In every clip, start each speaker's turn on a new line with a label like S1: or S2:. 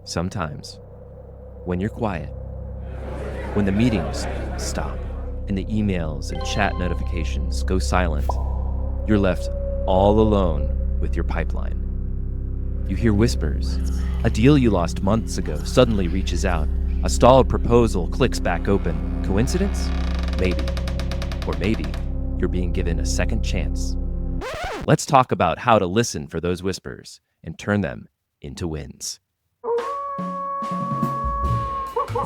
S1: Sometimes, when you're quiet, when the meetings stop and the emails and chat notifications go silent, you're left all alone with your pipeline. You hear whispers. A deal you lost months ago suddenly reaches out. A stalled proposal clicks back open. Coincidence? Maybe. Or maybe you're being given a second chance. Let's talk about how to listen for those whispers and turn them into wins.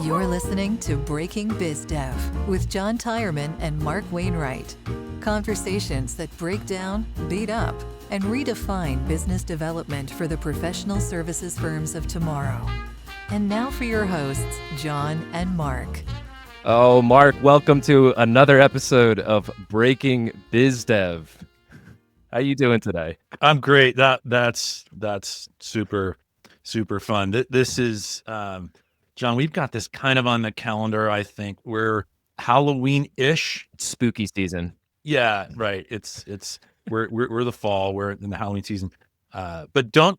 S2: You're listening to Breaking BizDev with John Tyerman and Mark Wainwright. Conversations that break down, beat up, and redefine business development for the professional services firms of tomorrow. And now for your hosts, John and Mark.
S1: Oh, Mark, welcome to another episode of Breaking BizDev. How you doing today?
S3: I'm great. That's super fun. This is John. We've got this kind of on the calendar. I think we're Halloween-ish.
S1: Spooky season.
S3: Yeah, right. We're the fall. We're in the Halloween season. But don't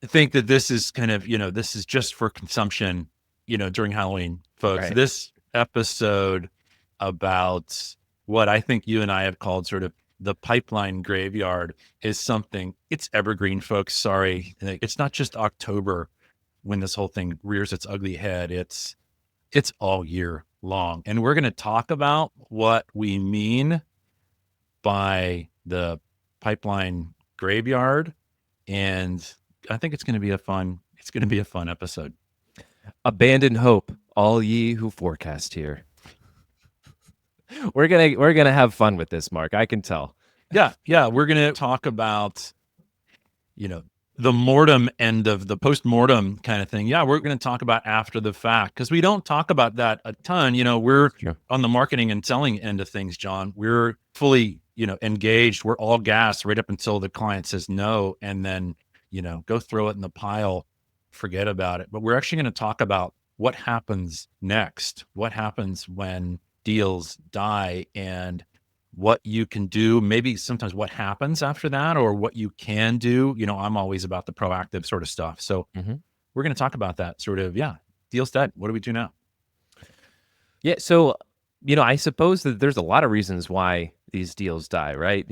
S3: think that this is kind of this is just for consumption. During Halloween, folks.
S1: Right.
S3: This episode about what I think you and I have called sort of the pipeline graveyard is something. It's evergreen, folks. Sorry, it's not just October when this whole thing rears its ugly head. It's all year long, and we're going to talk about what we mean by the pipeline graveyard, and I think it's going to be a fun episode.
S1: Abandon hope, all ye who forecast here. We're gonna have fun with this, Mark. I can tell.
S3: Yeah. We're gonna talk about, the mortem end of the post-mortem kind of thing. Yeah, we're gonna talk about after the fact because we don't talk about that a ton. We're on the marketing and selling end of things, John. We're fully, engaged. We're all gas right up until the client says no, and then go throw it in the pile, forget about it. But we're actually going to talk about what happens next. What happens when deals die and what you can do, maybe sometimes what happens after that or what you can do. I'm always about the proactive sort of stuff. So we're going to talk about that sort of, deal's dead. What do we do now?
S1: Yeah. So, I suppose that there's a lot of reasons why these deals die, right?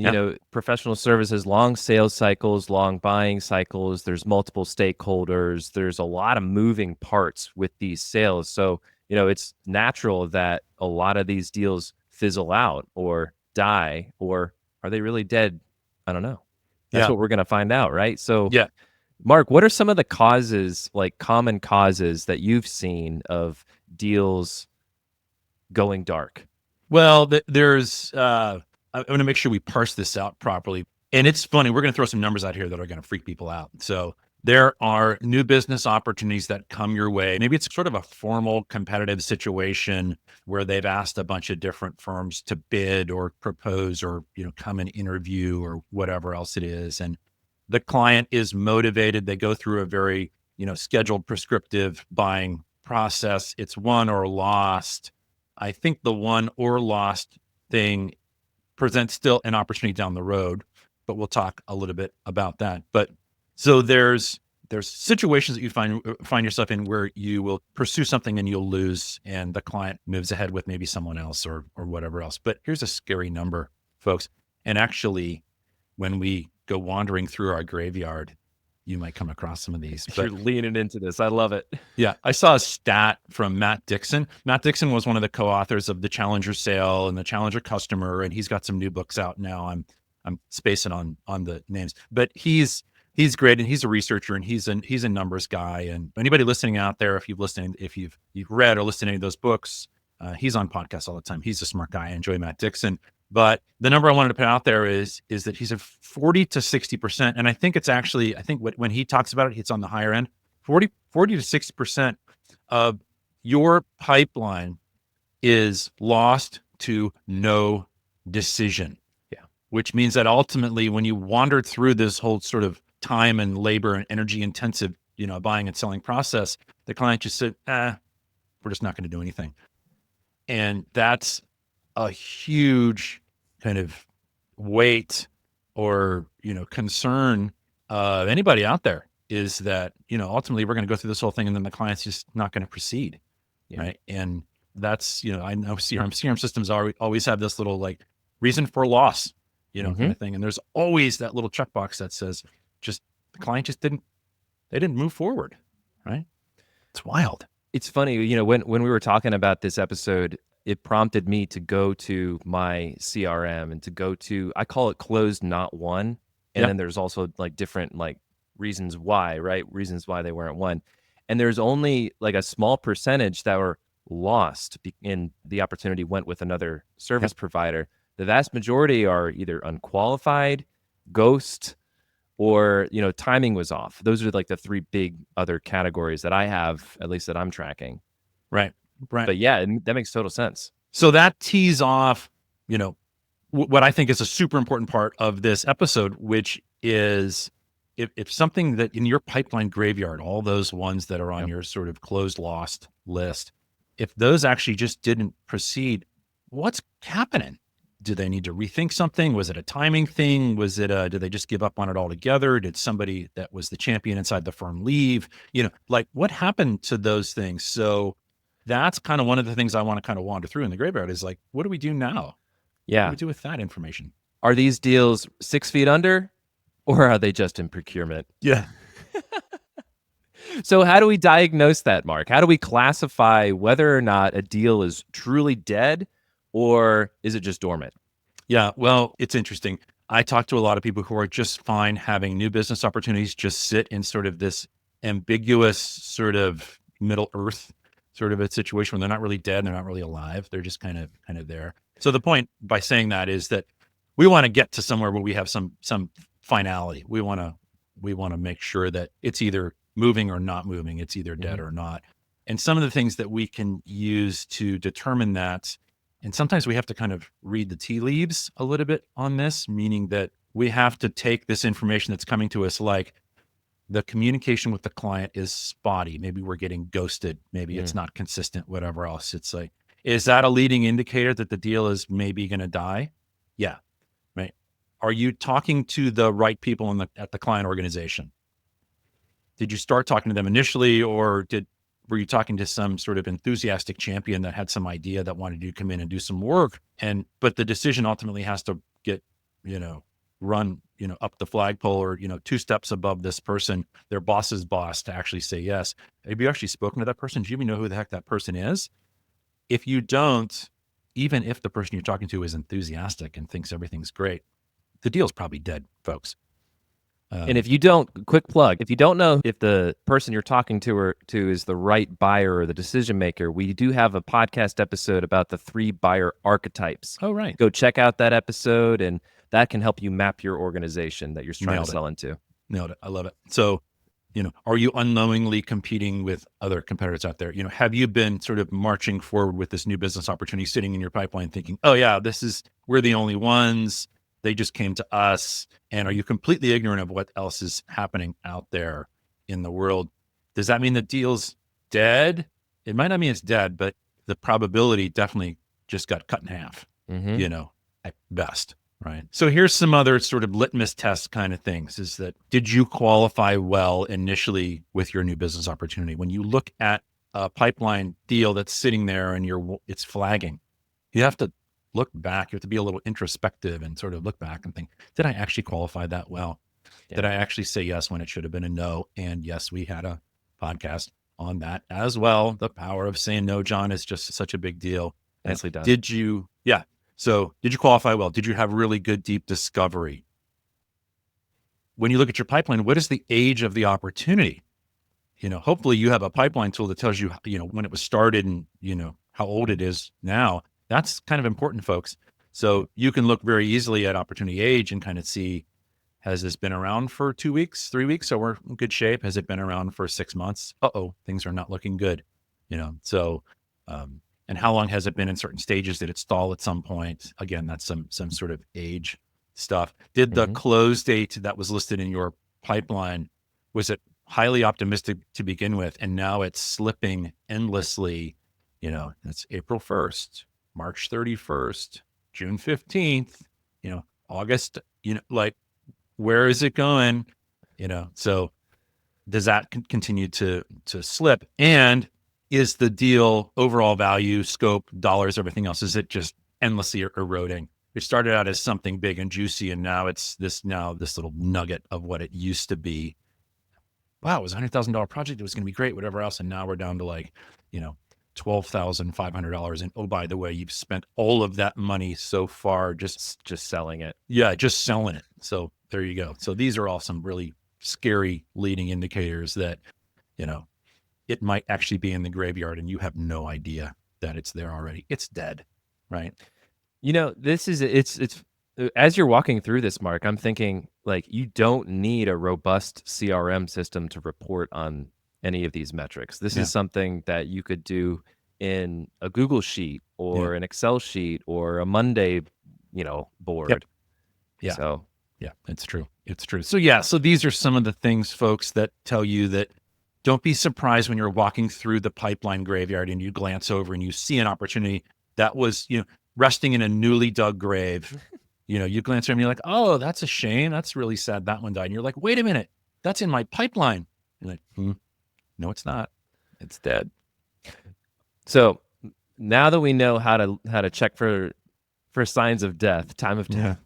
S1: Professional services, long sales cycles, long buying cycles, there's multiple stakeholders, there's a lot of moving parts with these sales. So, it's natural that a lot of these deals fizzle out or die, or are they really dead? I don't know. That's what we're going to find out, right? So, Mark, what are some of the causes, like common causes that you've seen of deals going dark?
S3: Well, there's, I'm going to make sure we parse this out properly. And it's funny, we're going to throw some numbers out here that are going to freak people out. So there are new business opportunities that come your way. Maybe it's sort of a formal competitive situation where they've asked a bunch of different firms to bid or propose or, come and interview or whatever else it is. And the client is motivated. They go through a very, scheduled prescriptive buying process. It's won or lost. I think the won or lost thing presents still an opportunity down the road, but we'll talk a little bit about that. But so there's situations that you find yourself in where you will pursue something and you'll lose, and the client moves ahead with maybe someone else or whatever else. But here's a scary number, folks. And actually, when we go wandering through our graveyard, you might come across some of these.
S1: But you're leaning into this. I love it.
S3: Yeah. I saw a stat from Matt Dixon. Matt Dixon was one of the co-authors of the Challenger Sale and the Challenger Customer, and he's got some new books out now. I'm spacing on the names, but he's great, and he's a researcher, and he's a numbers guy. And anybody listening out there, if you've read or listened to any of those books, he's on podcasts all the time. He's a smart guy. I enjoy Matt Dixon. But the number I wanted to put out there is that he's a 40 to 60%. And I think when he talks about it, it's on the higher end. 40 to 60% of your pipeline is lost to no decision.
S1: Yeah.
S3: Which means that ultimately when you wandered through this whole sort of time and labor and energy intensive, buying and selling process, the client just said, we're just not going to do anything. And that's a huge kind of weight or, concern of anybody out there. is that, ultimately we're going to go through this whole thing and then the client's just not going to proceed.
S1: Yeah.
S3: Right. And that's, I know CRM systems always have this little like reason for loss, kind of thing. And there's always that little checkbox that says just the client just they didn't move forward. Right. It's wild.
S1: It's funny, when we were talking about this episode, it prompted me to go to my CRM and to go to, I call it closed, not won. And
S3: Yeah.
S1: then there's also like different like reasons why, right? Reasons why they weren't won. And there's only like a small percentage that were lost and the opportunity went with another service provider. The vast majority are either unqualified, ghost, or timing was off. Those are like the three big other categories that I have, at least that I'm tracking.
S3: Right.
S1: But yeah, that makes total sense.
S3: So that tees off, what I think is a super important part of this episode, which is if something that in your pipeline graveyard, all those ones that are on your sort of closed lost list, if those actually just didn't proceed, what's happening? Do they need to rethink something? Was it a timing thing? Was it did they just give up on it altogether? Did somebody that was the champion inside the firm leave? Like what happened to those things? So that's kind of one of the things I want to kind of wander through in the graveyard is like, what do we do now?
S1: Yeah.
S3: What do we do with that information?
S1: Are these deals 6 feet under or are they just in procurement?
S3: Yeah.
S1: So how do we diagnose that, Mark? How do we classify whether or not a deal is truly dead or is it just dormant?
S3: Yeah, well, it's interesting. I talk to a lot of people who are just fine having new business opportunities just sit in sort of this ambiguous sort of middle earth sort of a situation where they're not really dead, they're not really alive. They're just kind of there. So the point by saying that is that we want to get to somewhere where we have some finality. We want to make sure that it's either moving or not moving. It's either dead or not. And some of the things that we can use to determine that, and sometimes we have to kind of read the tea leaves a little bit on this, meaning that we have to take this information that's coming to us, like the communication with the client is spotty. Maybe we're getting ghosted. Maybe it's not consistent, whatever else. It's like, is that a leading indicator that the deal is maybe going to die? Yeah. Right. Are you talking to the right people at the client organization? Did you start talking to them initially, or were you talking to some sort of enthusiastic champion that had some idea that wanted you to come in and do some work? But the decision ultimately has to get, run, up the flagpole or, 2 steps above this person, their boss's boss, to actually say yes. Have you actually spoken to that person? Do you even know who the heck that person is? If you don't, even if the person you're talking to is enthusiastic and thinks everything's great, the deal's probably dead, folks.
S1: And if you don't, quick plug, if you don't know if the person you're talking to is the right buyer or the decision maker, we do have a podcast episode about the 3 buyer archetypes.
S3: Oh, right.
S1: Go check out that episode, and that can help you map your organization that you're trying to sell into.
S3: Nailed it. I love it. So, are you unknowingly competing with other competitors out there? Have you been sort of marching forward with this new business opportunity sitting in your pipeline thinking, oh yeah, we're the only ones. They just came to us. And are you completely ignorant of what else is happening out there in the world? Does that mean the deal's dead? It might not mean it's dead, but the probability definitely just got cut in half, at best. Right. So here's some other sort of litmus test kind of things is that, did you qualify well initially with your new business opportunity? When you look at a pipeline deal that's sitting there and it's flagging, you have to look back. You have to be a little introspective and sort of look back and think, did I actually qualify that well? Yeah. Did I actually say yes when it should have been a no? And yes, we had a podcast on that as well. The power of saying no, John, is just such a big deal.
S1: Nicely done.
S3: So did you qualify well? Did you have really good, deep discovery? When you look at your pipeline, what is the age of the opportunity? Hopefully you have a pipeline tool that tells you, when it was started and, how old it is now. That's kind of important, folks. So you can look very easily at opportunity age and kind of see, has this been around for 2 weeks, 3 weeks? So we're in good shape. Has it been around for 6 months? Things are not looking good. And how long has it been in certain stages? Did it stall at some point? Again, that's some sort of age stuff. Did the close date that was listed in your pipeline, was it highly optimistic to begin with? And now it's slipping endlessly. It's April 1st, March 31st, June 15th, August, like, where is it going? So does that continue to slip? And is the deal overall value, scope, dollars, everything else, is it just endlessly eroding? It started out as something big and juicy, and now it's this little nugget of what it used to be. Wow, it was $100,000 project. It was going to be great, whatever else. And now we're down to like, $12,500. And oh, by the way, you've spent all of that money so far just
S1: selling it.
S3: Yeah, just selling it. So there you go. So these are all some really scary leading indicators that, it might actually be in the graveyard and you have no idea that it's there already. It's dead, right?
S1: This is it's as you're walking through this, Mark, I'm thinking like you don't need a robust CRM system to report on any of these metrics. This is something that you could do in a Google sheet or an Excel sheet or a Monday, board.
S3: Yep. Yeah.
S1: So
S3: yeah, it's true. It's true. So so these are some of the things, folks, that tell you that don't be surprised when you're walking through the pipeline graveyard and you glance over and you see an opportunity that was, resting in a newly dug grave. You glance over and you're like, oh, that's a shame. That's really sad. That one died. And you're like, wait a minute, that's in my pipeline. You're like, no, it's not. It's dead.
S1: So now that we know how to check for signs of death, time of death,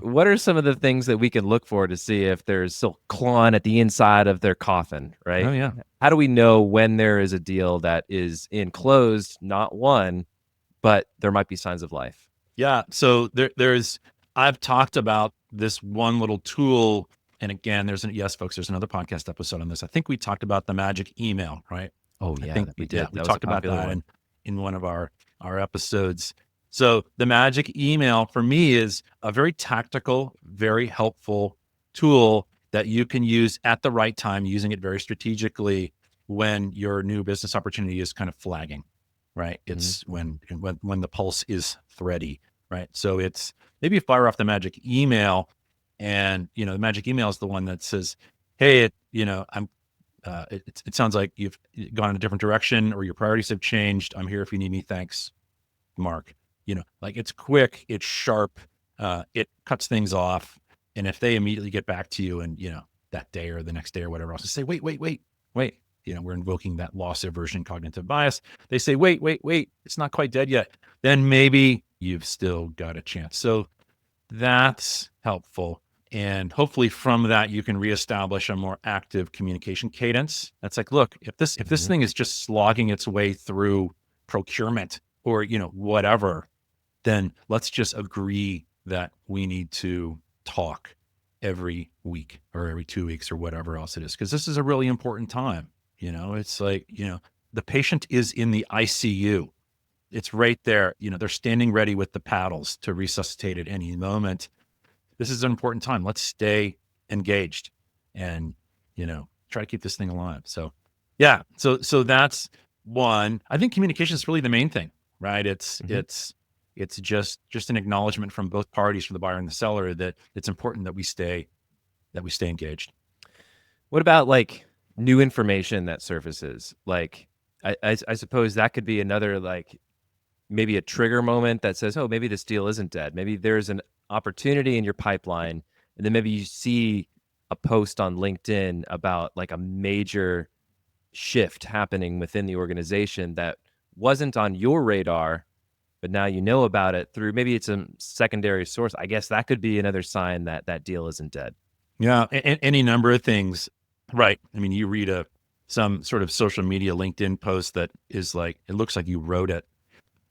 S1: what are some of the things that we can look for to see if there's still clawing at the inside of their coffin, right?
S3: Oh, yeah.
S1: How do we know when there is a deal that is enclosed, not won, but there might be signs of life?
S3: Yeah. So I've talked about this one little tool. And again, folks, there's another podcast episode on this. I think we talked about the magic email, right?
S1: Oh, yeah.
S3: I think we did. We talked about that in one of our episodes. So the magic email for me is a very tactical, very helpful tool that you can use at the right time, using it very strategically when your new business opportunity is kind of flagging, right? It's when the pulse is thready, right? So it's maybe you fire off the magic email, and the magic email is the one that says, "Hey, it sounds like you've gone in a different direction, or your priorities have changed. I'm here if you need me. Thanks, Mark." Like it's quick, it's sharp, it cuts things off. And if they immediately get back to you and, that day or the next day or whatever else, say, wait, we're invoking that loss aversion cognitive bias. They say, wait, it's not quite dead yet. Then maybe you've still got a chance. So that's helpful. And hopefully from that, you can reestablish a more active communication cadence. That's like, look, if this thing is just slogging its way through procurement or, whatever, then let's just agree that we need to talk every week or every 2 weeks or whatever else it is. Because this is a really important time. It's like, the patient is in the ICU. It's right there. They're standing ready with the paddles to resuscitate at any moment. This is an important time. Let's stay engaged and, try to keep this thing alive. So, yeah. So that's one. I think communication is really the main thing, right? It's just an acknowledgement from both parties, from the buyer and the seller, that it's important that we stay engaged.
S1: What about like new information that surfaces? Like, I suppose that could be another, like maybe a trigger moment that says, oh, maybe this deal isn't dead. Maybe there's an opportunity in your pipeline. And then maybe you see a post on LinkedIn about like a major shift happening within the organization that wasn't on your radar, but now you know about it through maybe it's a secondary source. I guess that could be another sign that that deal isn't dead.
S3: Yeah, any number of things, right? I mean, you read some sort of social media LinkedIn post that is like, it looks like you wrote it,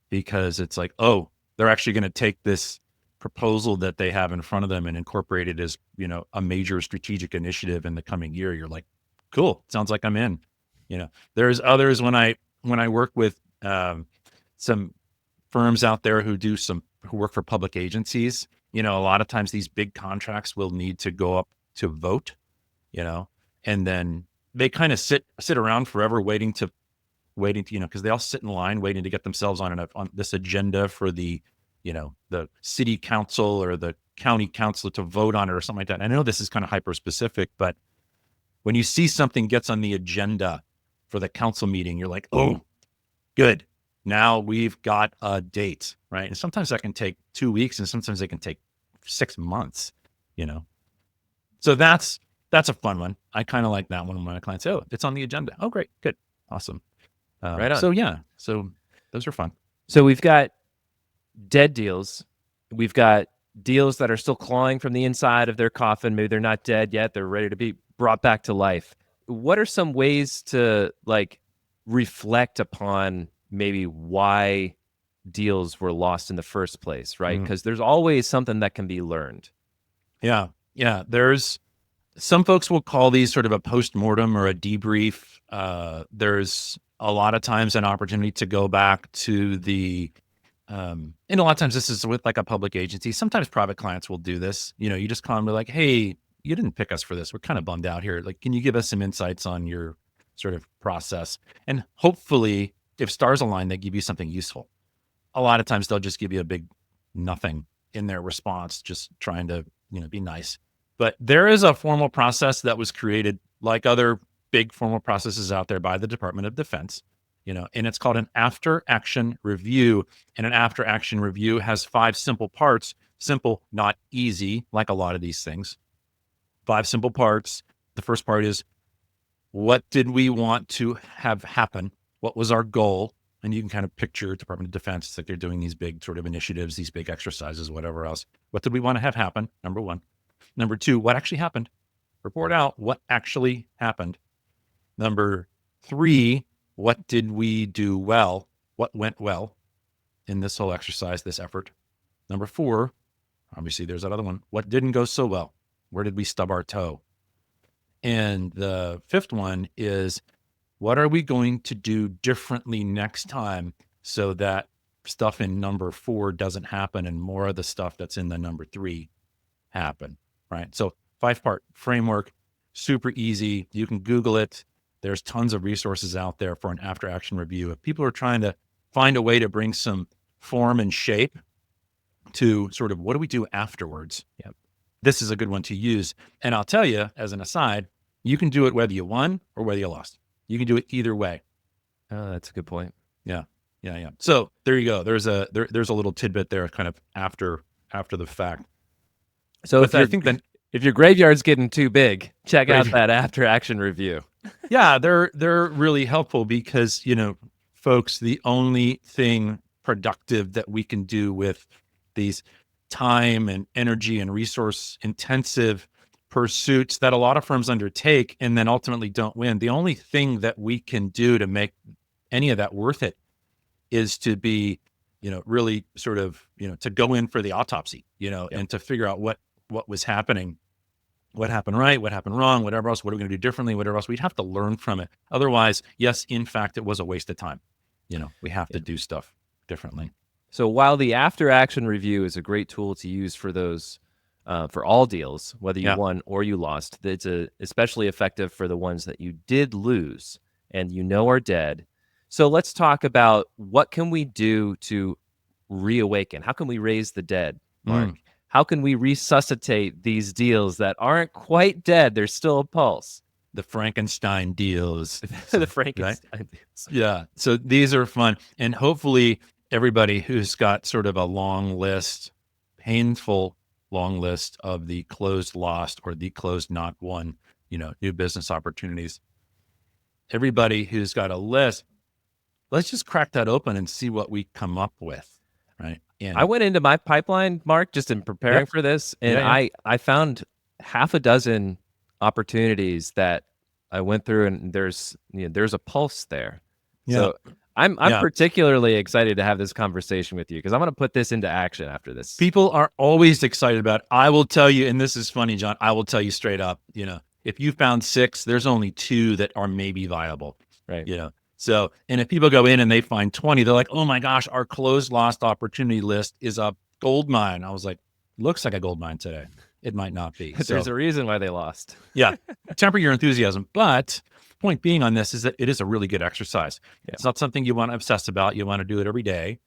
S3: because it's like, oh, they're actually going to take this proposal that they have in front of them and incorporate it as, a major strategic initiative in the coming year. You're like, cool, sounds like I'm in. There's others when I work with some firms out there who work for public agencies. A lot of times these big contracts will need to go up to vote, and then they kind of sit around forever waiting to, because they all sit in line waiting to get themselves on this agenda for the, the city council or the county council to vote on it or something like that. And I know this is kind of hyper specific, but when you see something gets on the agenda for the council meeting, you're like, oh, good. Now we've got a date, right? And sometimes that can take 2 weeks and sometimes it can take 6 months, So that's that's a fun one. I kind of like that one when my clients say, oh, it's on the agenda. Oh, great. Good. Awesome.
S1: Right on.
S3: So those are fun.
S1: So we've got dead deals. We've got deals that are still clawing from the inside of their coffin. Maybe they're not dead yet. They're ready to be brought back to life. What are some ways to like reflect upon maybe why deals were lost in the first place, right? Because there's always something that can be learned.
S3: Yeah. Yeah. There's some folks will call these sort of a post-mortem or a debrief. There's a lot of times an opportunity to go back to and a lot of times this is with like a public agency. Sometimes private clients will do this. You just call them, be like, hey, you didn't pick us for this. We're kind of bummed out here. Like, can you give us some insights on your sort of process? And hopefully, if stars align, they give you something useful. A lot of times they'll just give you a big nothing in their response, just trying to, be nice. But there is a formal process that was created like other big formal processes out there by the Department of Defense, and it's called an after action review. And an after action review has 5 simple parts. Simple, not easy, like a lot of these things. 5 simple parts. The first part is, what did we want to have happen? What was our goal? And you can kind of picture Department of Defense. It's like they're doing these big sort of initiatives, these big exercises, whatever else. What did we want to have happen? Number 1. Number 2, what actually happened? Report out what actually happened. Number 3, what did we do well? What went well in this whole exercise, this effort? Number 4, obviously there's that other one. What didn't go so well? Where did we stub our toe? And the 5th one is, what are we going to do differently next time so that stuff in number 4 doesn't happen and more of the stuff that's in the number 3 happen, right? So 5-part framework, super easy. You can Google it. There's tons of resources out there for an after action review. If people are trying to find a way to bring some form and shape to sort of what do we do afterwards?
S1: Yep.
S3: This is a good one to use. And I'll tell you, as an aside, you can do it whether you won or whether you lost. You can do it either way.
S1: Oh, that's a good point.
S3: Yeah. So there you go. There's a little tidbit there, kind of after the fact.
S1: So
S3: But I think that
S1: if your graveyard's getting too big, check out that after action review.
S3: yeah, they're really helpful because folks, the only thing productive that we can do with these time and energy and resource intensive pursuits that a lot of firms undertake and then ultimately don't win. The only thing that we can do to make any of that worth it is to be, really sort of, to go in for the autopsy, and to figure out what was happening, what happened right, what happened wrong, whatever else, what are we going to do differently, whatever else. We'd have to learn from it. Otherwise, yes, in fact, it was a waste of time. We have to do stuff differently.
S1: So while the after action review is a great tool to use for those, for all deals, whether you won or you lost, it's especially effective for the ones that you did lose and are dead. So let's talk about what can we do to reawaken? How can we raise the dead, Mark? How can we resuscitate these deals that aren't quite dead? There's still a pulse.
S3: The Frankenstein deals.
S1: The Frankenstein
S3: right?
S1: deals.
S3: Yeah. So these are fun. And hopefully everybody who's got sort of a long list, painful long list of the closed lost or the closed not won, new business opportunities. Everybody who's got a list, let's just crack that open and see what we come up with, right? And
S1: I went into my pipeline, Mark, just in preparing for this, and I found half a dozen opportunities that I went through, and there's a pulse there.
S3: Yeah.
S1: So I'm particularly excited to have this conversation with you because I'm going to put this into action after this.
S3: People are always excited about it. I will tell you, and this is funny, John, I will tell you straight up, if you found 6, there's only 2 that are maybe viable,
S1: right?
S3: So, and if people go in and they find 20, they're like, oh my gosh, our closed lost opportunity list is a gold mine. I was like, looks like a gold mine today. It might not be.
S1: There's a reason why they lost.
S3: Yeah. Temper your enthusiasm. But point being on this is that it is a really good exercise. Yeah. It's not something you want to obsess about. You want to do it every day,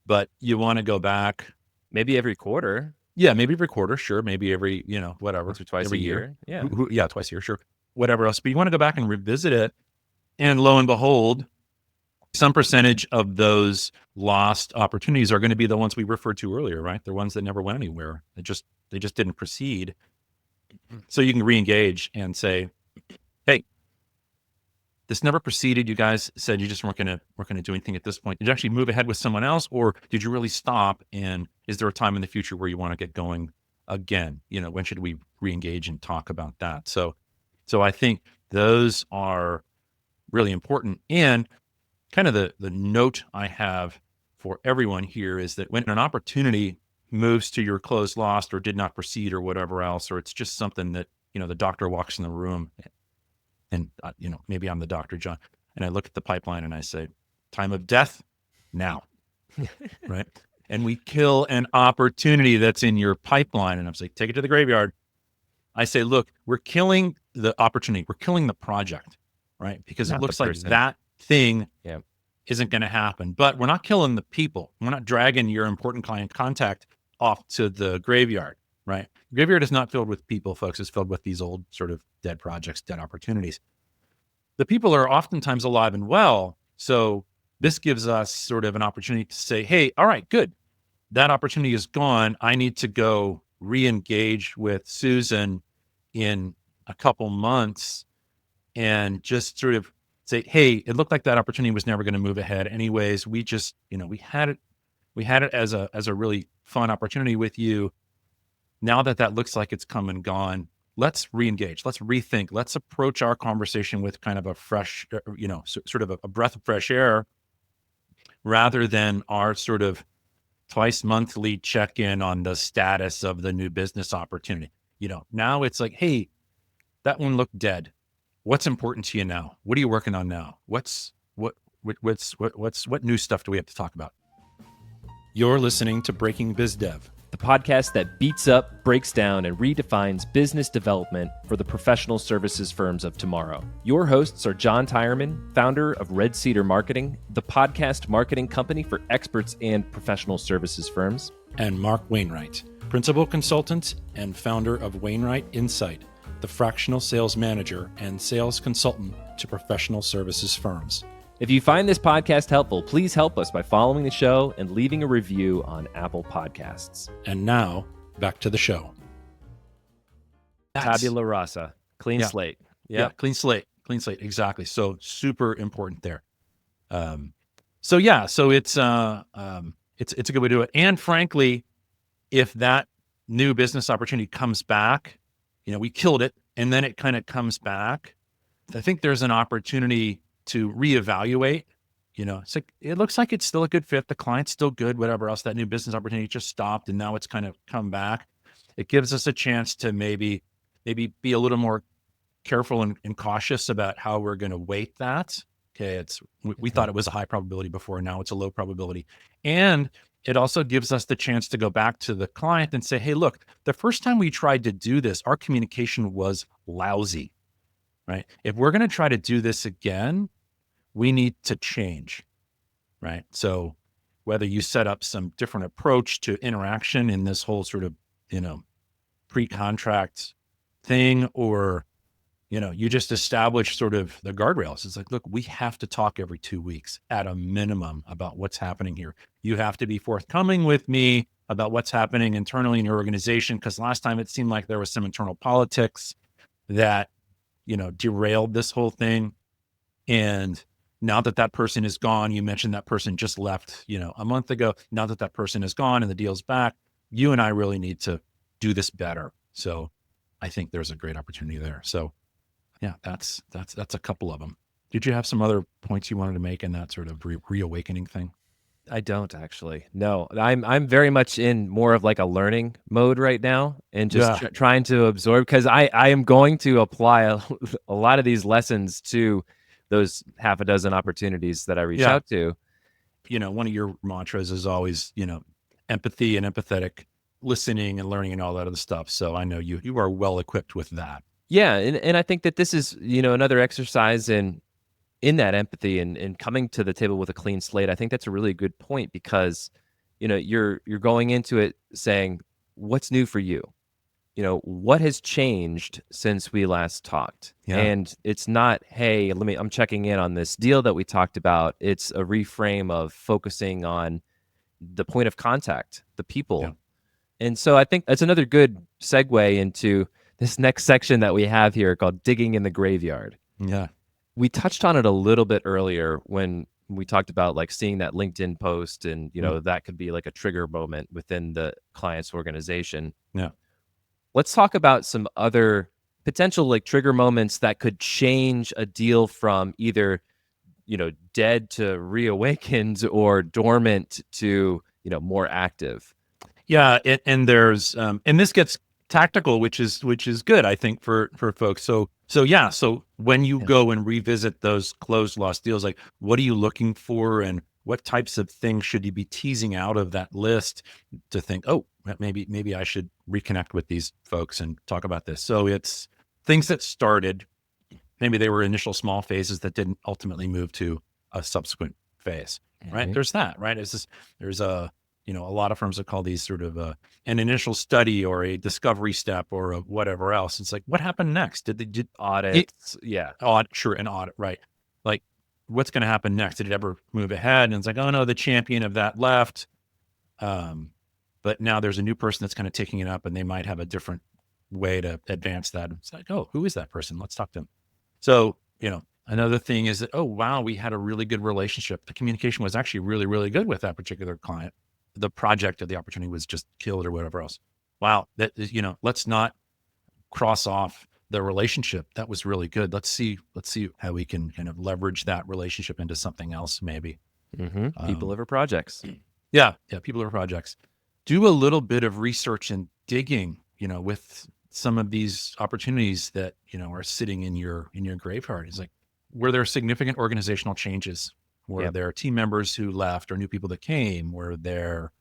S3: but you want to go back.
S1: Maybe every quarter.
S3: Yeah. Maybe every quarter. Sure. Maybe every, whatever.
S1: Once or twice
S3: every
S1: a year. Yeah.
S3: Yeah. Twice a year. Sure. Whatever else. But you want to go back and revisit it. And lo and behold, some percentage of those lost opportunities are going to be the ones we referred to earlier, right? They're ones that never went anywhere. They just didn't proceed. So you can re-engage and say, hey, this never proceeded. You guys said you just weren't going to do anything at this point. Did you actually move ahead with someone else, or did you really stop? And is there a time in the future where you want to get going again? When should we re-engage and talk about that? So I think those are really important. And kind of the note I have for everyone here is that when an opportunity moves to your closed lost or did not proceed or whatever else, or it's just something that, the doctor walks in the room and, maybe I'm the doctor, John, and I look at the pipeline and I say, time of death now, right? And we kill an opportunity that's in your pipeline. And I'm saying, take it to the graveyard. I say, look, we're killing the opportunity. We're killing the project, right? Because
S1: Not
S3: it
S1: the
S3: looks like
S1: person.
S3: that thing
S1: Yeah.
S3: isn't going to happen. But we're not killing the people. We're not dragging your important client contact off to the graveyard, right? The graveyard is not filled with people, folks. It's filled with these old sort of dead projects, dead opportunities. The people are oftentimes alive and well. So this gives us sort of an opportunity to say, hey, all right, good. That opportunity is gone. I need to go re-engage with Susan in a couple months and just sort of say, hey, it looked like that opportunity was never going to move ahead. Anyways, we just, we had it as a really fun opportunity with you. Now that looks like it's come and gone, let's re-engage, let's rethink, let's approach our conversation with kind of a fresh, sort of a breath of fresh air rather than our sort of twice monthly check-in on the status of the new business opportunity. Now it's like, hey, that one looked dead. What's important to you now? What are you working on now? What new stuff do we have to talk about? You're listening to Breaking BizDev,
S1: The podcast that beats up, breaks down, and redefines business development for the professional services firms of tomorrow. Your hosts are John Tyerman, founder of Red Cedar Marketing, the podcast marketing company for experts and professional services firms,
S3: and Mark Wainwright, principal consultant and founder of Wainwright Insight, the fractional sales manager and sales consultant to professional services firms.
S1: If you find this podcast helpful, please help us by following the show and leaving a review on Apple Podcasts.
S3: And now, back to the show.
S1: Tabula rasa, clean slate.
S3: Yeah, clean slate, exactly. So super important there. So it's a good way to do it. And frankly, if that new business opportunity comes back, we killed it, and then it kind of comes back, I think there's an opportunity to reevaluate. It's like, it looks like it's still a good fit. The client's still good, whatever else. That new business opportunity just stopped, and now it's kind of come back. It gives us a chance to maybe be a little more careful and cautious about how we're going to weight that. Okay, we thought it was a high probability before. Now it's a low probability, and it also gives us the chance to go back to the client and say, hey, look, the first time we tried to do this, our communication was lousy, right? If we're going to try to do this again, we need to change, right? So whether you set up some different approach to interaction in this whole sort of, pre-contract thing, or, you just establish sort of the guardrails. It's like, look, we have to talk every 2 weeks at a minimum about what's happening here. You have to be forthcoming with me about what's happening internally in your organization, because last time it seemed like there was some internal politics that, derailed this whole thing. And now that person is gone, you mentioned that person just left, a month ago. Now that person is gone and the deal's back, you and I really need to do this better. So I think there's a great opportunity there. So yeah, that's a couple of them. Did you have some other points you wanted to make in that sort of reawakening thing?
S1: I don't actually. No, I'm very much in more of like a learning mode right now, and just trying to absorb, because I am going to apply a lot of these lessons to those half a dozen opportunities that I reach out to.
S3: One of your mantras is always, empathy and empathetic listening and learning and all that other stuff. So I know you are well equipped with that.
S1: Yeah, and I think that this is, another exercise in that empathy and coming to the table with a clean slate. I think that's a really good point, because, you're going into it saying, what's new for you? What has changed since we last talked?
S3: Yeah.
S1: And it's not, hey, I'm checking in on this deal that we talked about. It's a reframe of focusing on the point of contact, the people.
S3: Yeah.
S1: And so I think that's another good segue into this next section that we have here called digging in the graveyard.
S3: Yeah.
S1: We touched on it a little bit earlier when we talked about like seeing that LinkedIn post and, that could be like a trigger moment within the client's organization.
S3: Yeah.
S1: Let's talk about some other potential like trigger moments that could change a deal from either, dead to reawakened or dormant to, more active.
S3: Yeah, and there's and this gets tactical, which is good, I think, for folks. So when you go and revisit those closed lost deals, like what are you looking for, and what types of things should you be teasing out of that list to think, oh, maybe I should reconnect with these folks and talk about this. So it's things that started, maybe they were initial small phases that didn't ultimately move to a subsequent phase, right?
S1: Mhm.
S3: There's that, right? There's a lot of firms that call these sort of an initial study or a discovery step or a whatever else. It's like, what happened next? Did
S1: Audits. Yeah.
S3: audit? Sure, an audit, right? Like, what's going to happen next? Did it ever move ahead? And it's like, oh no, the champion of that left. But now there's a new person that's kind of taking it up, and they might have a different way to advance that. It's like, oh, who is that person? Let's talk to them. So, another thing is that, oh, wow, we had a really good relationship. The communication was actually really, really good with that particular client. The project or the opportunity was just killed or whatever else. Wow. That, let's not cross off the relationship. That was really good. Let's see how we can kind of leverage that relationship into something else, maybe.
S1: Mm-hmm. People over projects.
S3: Yeah. People over projects. Do a little bit of research and digging, with some of these opportunities that, are sitting in your graveyard. It's like, were there significant organizational changes? Were there team members who left or new people that came? Were there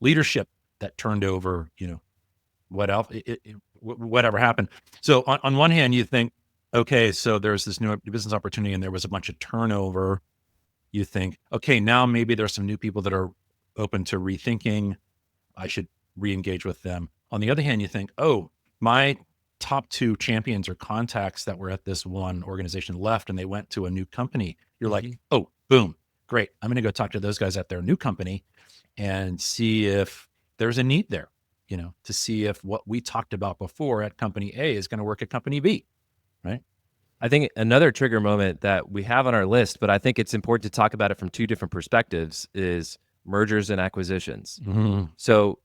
S3: leadership that turned over? What else? Whatever happened. So on one hand, you think, okay, so there's this new business opportunity and there was a bunch of turnover. You think, okay, now maybe there's some new people that are open to rethinking. I should re-engage with them. On the other hand, you think, oh, my top two champions or contacts that were at this one organization left and they went to a new company. You're like, oh, boom, great. I'm going to go talk to those guys at their new company and see if there's a need there, to see if what we talked about before at company A is going to work at company B, right?
S1: I think another trigger moment that we have on our list, but I think it's important to talk about it from two different perspectives, is mergers and acquisitions.
S3: Mm-hmm.
S1: So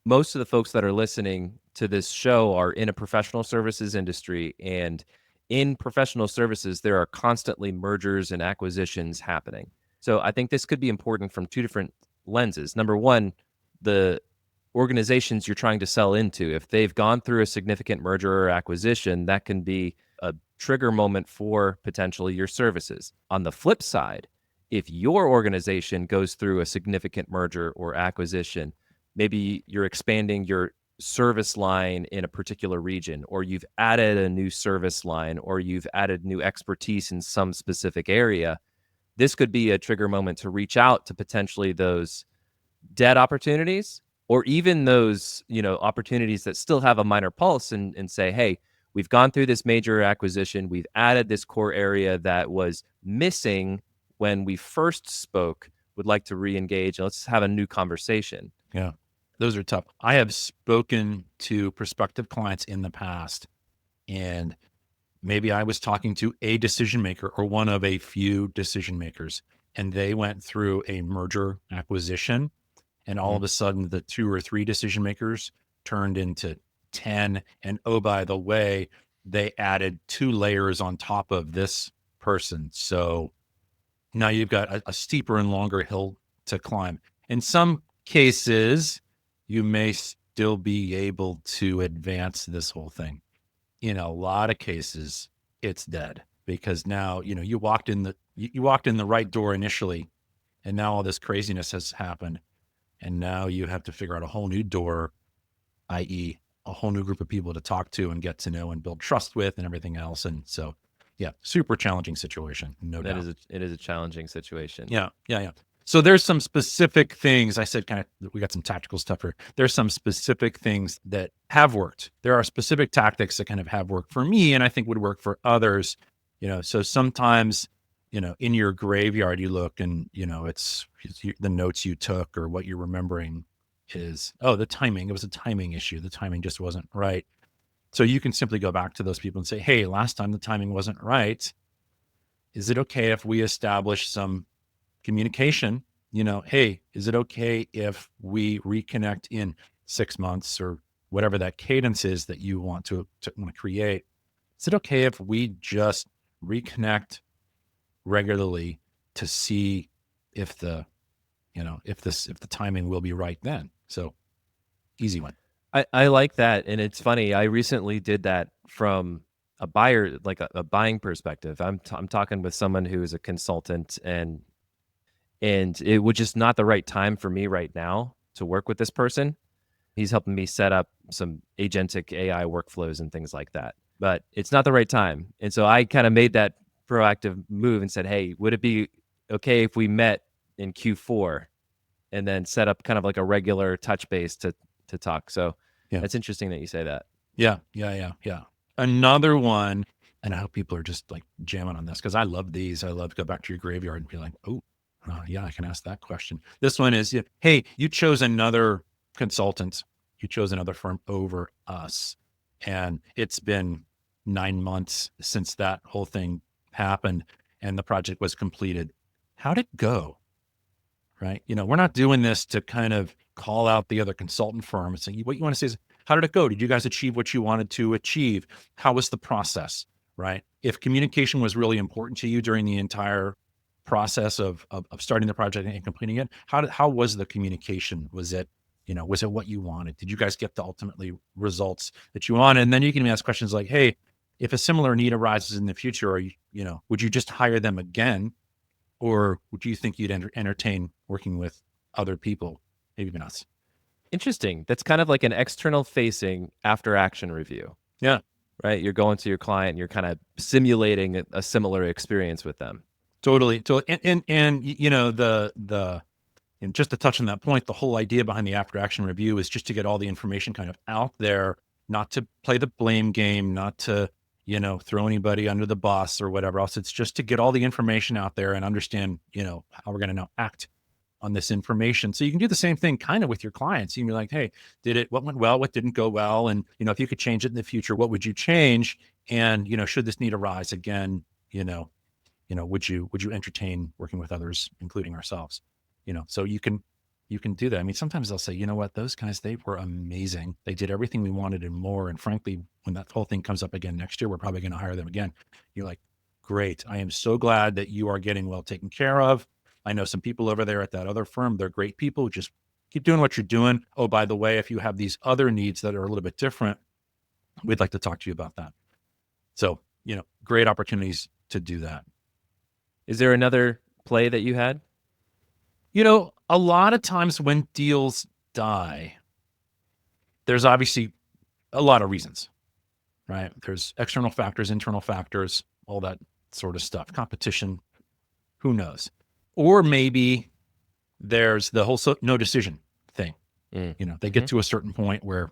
S1: most of the folks that are listening to this show are in a professional services industry, and in professional services, there are constantly mergers and acquisitions happening. So I think this could be important from two different lenses. Number one, the organizations you're trying to sell into, if they've gone through a significant merger or acquisition, that can be a trigger moment for potentially your services. On the flip side, if your organization goes through a significant merger or acquisition, maybe you're expanding your service line in a particular region, or you've added a new service line, or you've added new expertise in some specific area, this could be a trigger moment to reach out to potentially those dead opportunities, or even those, opportunities that still have a minor pulse, and say, hey, we've gone through this major acquisition. We've added this core area that was missing when we first spoke. Would like to re-engage. Let's have a new conversation.
S3: Yeah. Those are tough. I have spoken to prospective clients in the past, and maybe I was talking to a decision maker or one of a few decision makers, and they went through a merger acquisition, and all of a sudden the two or three decision makers turned into 10. And oh, by the way, they added 2 layers on top of this person. So now you've got a steeper and longer hill to climb. In some cases, you may still be able to advance this whole thing. In a lot of cases, it's dead, because now, you walked in the right door initially, and now all this craziness has happened. And now you have to figure out a whole new door, i.e. a whole new group of people to talk to and get to know and build trust with and everything else. And so, yeah, super challenging situation. No doubt.
S1: It is a challenging situation.
S3: Yeah. So there's some specific things. I said we got some tactical stuff here. There's some specific things that have worked. There are specific tactics that kind of have worked for me and I think would work for others. So sometimes, in your graveyard, you look and, it's the notes you took or what you're remembering is, oh, the timing. It was a timing issue. The timing just wasn't right. So you can simply go back to those people and say, hey, last time the timing wasn't right. Is it okay if we establish some communication? Hey, is it okay if we reconnect in 6 months or whatever that cadence is that you want to create? Is it okay if we just reconnect regularly to see if the timing will be right then? So easy one.
S1: I like that. And it's funny. I recently did that from a buyer, like a buying perspective. I'm talking with someone who is a consultant, and it was just not the right time for me right now to work with this person. He's helping me set up some agentic AI workflows and things like that. But it's not the right time. And so I kind of made that proactive move and said, hey, would it be okay if we met in Q4 and then set up kind of like a regular touch base to talk? So
S3: Yeah.
S1: that's interesting that you say that.
S3: Yeah. Another one, and I hope people are just like jamming on this because I love these. I love to go back to your graveyard and be like, oh, yeah, I can ask that question. This one is, hey, you chose another consultant. You chose another firm over us. And it's been 9 months since that whole thing happened and the project was completed. How'd it go? Right? We're not doing this to kind of call out the other consultant firm and say, what you want to say is, how did it go? Did you guys achieve what you wanted to achieve? How was the process? Right? If communication was really important to you during the entire process of starting the project and completing it, how was the communication? Was it what you wanted? Did you guys get the ultimately results that you wanted? And then you can ask questions like, hey, if a similar need arises in the future, or would you just hire them again? Or would you think you'd entertain working with other people, maybe even us?
S1: Interesting. That's kind of like an external facing after action review.
S3: Yeah.
S1: Right? You're going to your client and you're kind of simulating a similar experience with them.
S3: Totally. And and just to touch on that point, the whole idea behind the after action review is just to get all the information kind of out there, not to play the blame game, not to, throw anybody under the bus or whatever else. It's just to get all the information out there and understand, how we're going to now act on this information. So you can do the same thing kind of with your clients. You can be like, hey, what went well? What didn't go well? And, if you could change it in the future, what would you change? And, should this need arise again, would you entertain working with others, including ourselves? So you can do that. I mean, sometimes they'll say, you know what, those guys, they were amazing. They did everything we wanted and more. And frankly, when that whole thing comes up again next year, we're probably going to hire them again. You're like, great. I am so glad that you are getting well taken care of. I know some people over there at that other firm. They're great people. Just keep doing what you're doing. Oh, by the way, if you have these other needs that are a little bit different, we'd like to talk to you about that. So, great opportunities to do that.
S1: Is there another play that you had?
S3: A lot of times when deals die, there's obviously a lot of reasons, right? There's external factors, internal factors, all that sort of stuff, competition, who knows? Or maybe there's the whole no decision thing. They get to a certain point where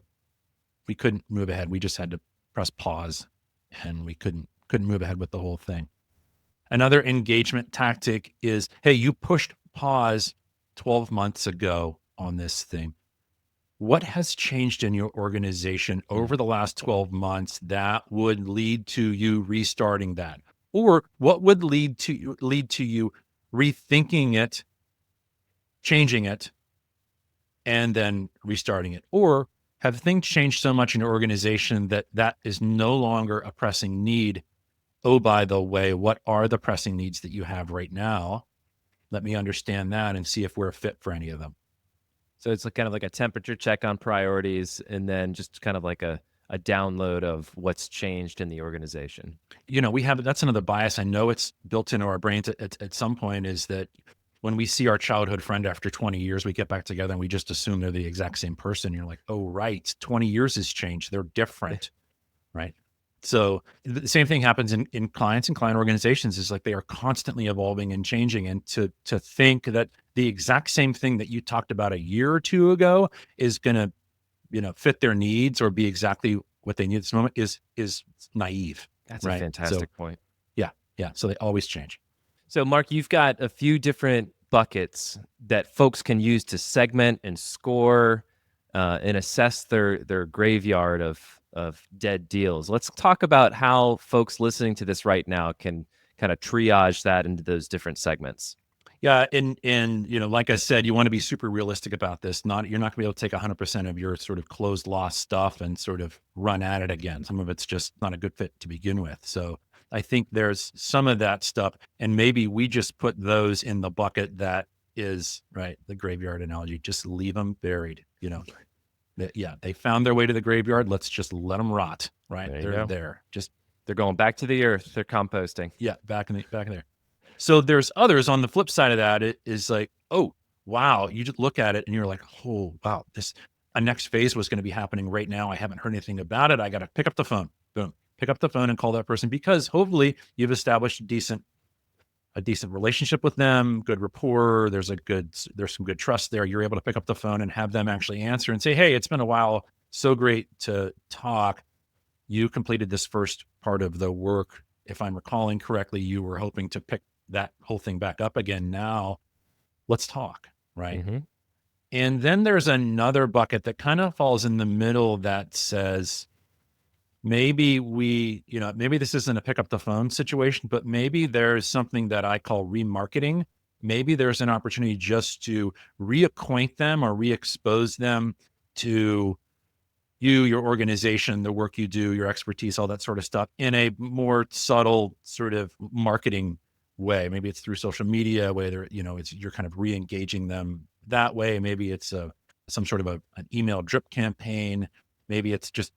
S3: we couldn't move ahead. We just had to press pause and we couldn't move ahead with the whole thing. Another engagement tactic is, hey, you pushed pause 12 months ago on this thing. What has changed in your organization over the last 12 months that would lead to you restarting that? Or what would lead to you rethinking it, changing it, and then restarting it? Or have things changed so much in your organization that is no longer a pressing need? Oh, by the way, what are the pressing needs that you have right now? Let me understand that and see if we're a fit for any of them.
S1: So it's kind of like a temperature check on priorities and then just kind of like a download of what's changed in the organization.
S3: That's another bias. I know it's built into our brains at some point, is that when we see our childhood friend after 20 years, we get back together and we just assume they're the exact same person. You're like, oh, right. 20 years has changed. They're different. Right. So the same thing happens in clients and client organizations, is like they are constantly evolving and changing. And to think that the exact same thing that you talked about a year or two ago is going to, fit their needs or be exactly what they need at this moment is naive.
S1: That's a fantastic point.
S3: Yeah. So they always change.
S1: So Mark, you've got a few different buckets that folks can use to segment and score and assess their graveyard of of dead deals. Let's talk about how folks listening to this right now can kind of triage that into those different segments.
S3: Yeah, and like I said, you want to be super realistic about this. You're not gonna be able to take 100% of your sort of closed loss stuff and sort of run at it again. Some of it's just not a good fit to begin with. So I think there's some of that stuff, and maybe we just put those in the bucket that is right, the graveyard analogy. Just leave them buried. They found their way to the graveyard. Let's just let them rot. Right,
S1: There you
S3: they're
S1: go.
S3: there. Just
S1: They're going back to the earth. They're composting.
S3: back in there. So there's others on the flip side of that. It is like, oh, wow. You just look at it and you're like, oh, wow, a next phase was going to be happening right now. I haven't heard anything about it. I got to pick up the phone. Boom. Pick up the phone and call that person, because hopefully you've established a decent relationship with them, good rapport. There's some good trust there. You're able to pick up the phone and have them actually answer and say, hey, it's been a while. So great to talk. You completed this first part of the work. If I'm recalling correctly, you were hoping to pick that whole thing back up again. Now let's talk. Right.
S1: Mm-hmm.
S3: And then there's another bucket that kind of falls in the middle that says, maybe maybe this isn't a pick up the phone situation, but maybe there's something that I call remarketing. Maybe there's an opportunity just to reacquaint them or re-expose them to you, your organization, the work you do, your expertise, all that sort of stuff in a more subtle sort of marketing way. Maybe it's through social media, whether, you're kind of re-engaging them that way. Maybe it's some sort of an email drip campaign. Maybe it's just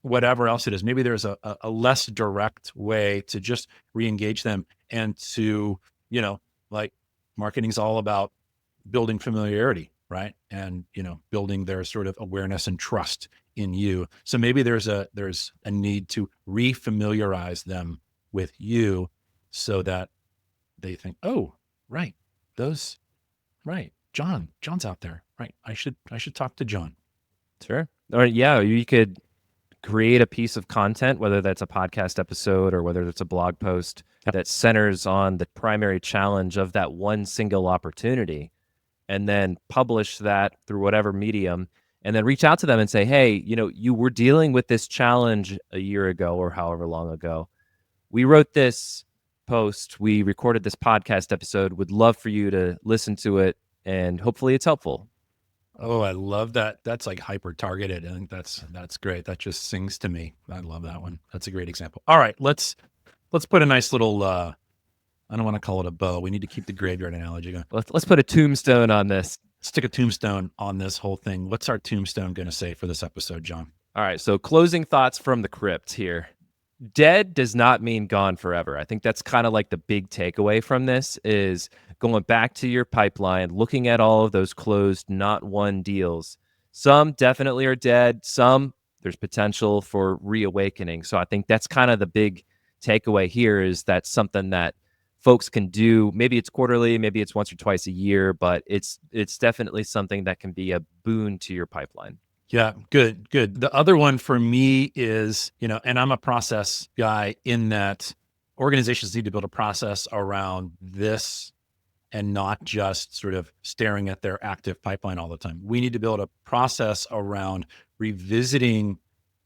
S3: whatever else it is. Maybe there's a less direct way to just re-engage them, and to, like, marketing is all about building familiarity, right? And, building their sort of awareness and trust in you. So maybe there's a need to re-familiarize them with you so that they think, oh, right, John's out there, right? I should talk to John.
S1: Sure. Or you could create a piece of content, whether that's a podcast episode or whether it's a blog post that centers on the primary challenge of that one single opportunity, and then publish that through whatever medium, and then reach out to them and say, hey, you were dealing with this challenge a year ago or however long ago. We wrote this post, we recorded this podcast episode, would love for you to listen to it, and hopefully it's helpful.
S3: Oh, I love that. That's like hyper targeted. I think that's great. That just sings to me. I love that one. That's a great example. All right, let's put a nice little, I don't want to call it a bow. We need to keep the graveyard analogy going.
S1: Let's put a tombstone on this.
S3: Stick a tombstone on this whole thing. What's our tombstone going to say for this episode, John?
S1: All right, so closing thoughts from the crypt here. Dead does not mean gone forever. I think that's kind of like the big takeaway from this, is going back to your pipeline, looking at all of those closed, not won deals. Some definitely are dead. Some there's potential for reawakening. So I think that's kind of the big takeaway here, is that something that folks can do. Maybe it's quarterly, maybe it's once or twice a year, but it's definitely something that can be a boon to your pipeline.
S3: Yeah, good. The other one for me is, and I'm a process guy, in that organizations need to build a process around this and not just sort of staring at their active pipeline all the time. We need to build a process around revisiting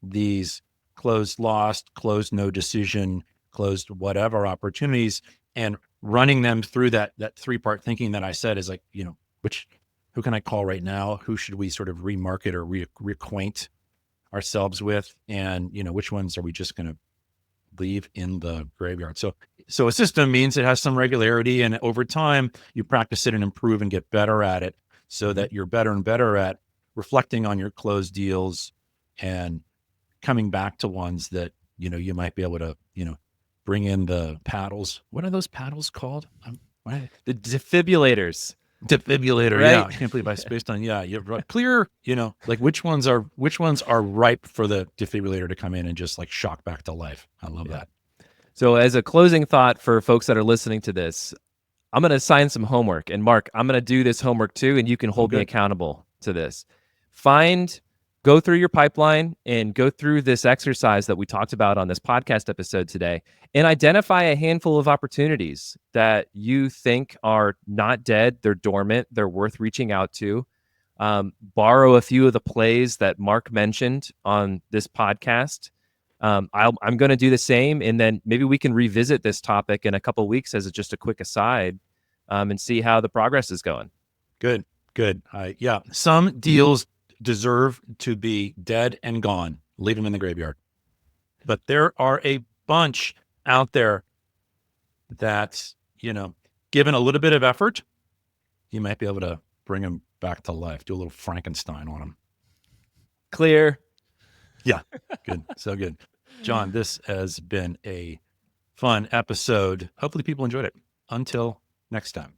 S3: these closed lost, closed no decision, closed whatever opportunities, and running them through that three-part thinking that I said is like, who can I call right now? Who should we sort of remarket or reacquaint ourselves with? And, which ones are we just going to leave in the graveyard? So a system means it has some regularity, and over time you practice it and improve and get better at it, so that you're better and better at reflecting on your closed deals and coming back to ones that, you might be able to, bring in the paddles. What are those paddles called?
S1: The defibrillators.
S3: Defibrillator,
S1: right?
S3: Yeah. I can't believe I spaced on. Yeah, you're right. Clear, like which ones are ripe for the defibrillator to come in and just like shock back to life. I love that.
S1: So as a closing thought for folks that are listening to this, I'm going to assign some homework. And Mark, I'm going to do this homework too, and you can hold me accountable to this. Go through your pipeline and go through this exercise that we talked about on this podcast episode today, and identify a handful of opportunities that you think are not dead, they're dormant, they're worth reaching out to. borrow a few of the plays that Mark mentioned on this podcast. I'm going to do the same, and then maybe we can revisit this topic in a couple of weeks as just a quick aside, and see how the progress is going.
S3: Good. Yeah, some deals deserve to be dead and gone. Leave them in the graveyard. But there are a bunch out there that, given a little bit of effort, you might be able to bring them back to life. Do a little Frankenstein on them.
S1: Clear.
S3: Yeah, good. So good. John, this has been a fun episode. Hopefully people enjoyed it. Until next time.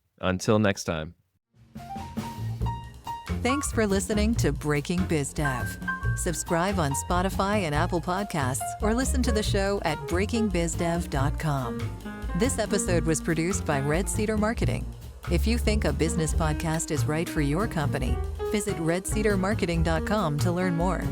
S2: Thanks for listening to Breaking BizDev. Subscribe on Spotify and Apple Podcasts, or listen to the show at breakingbizdev.com. This episode was produced by Red Cedar Marketing. If you think a business podcast is right for your company, visit redcedarmarketing.com to learn more.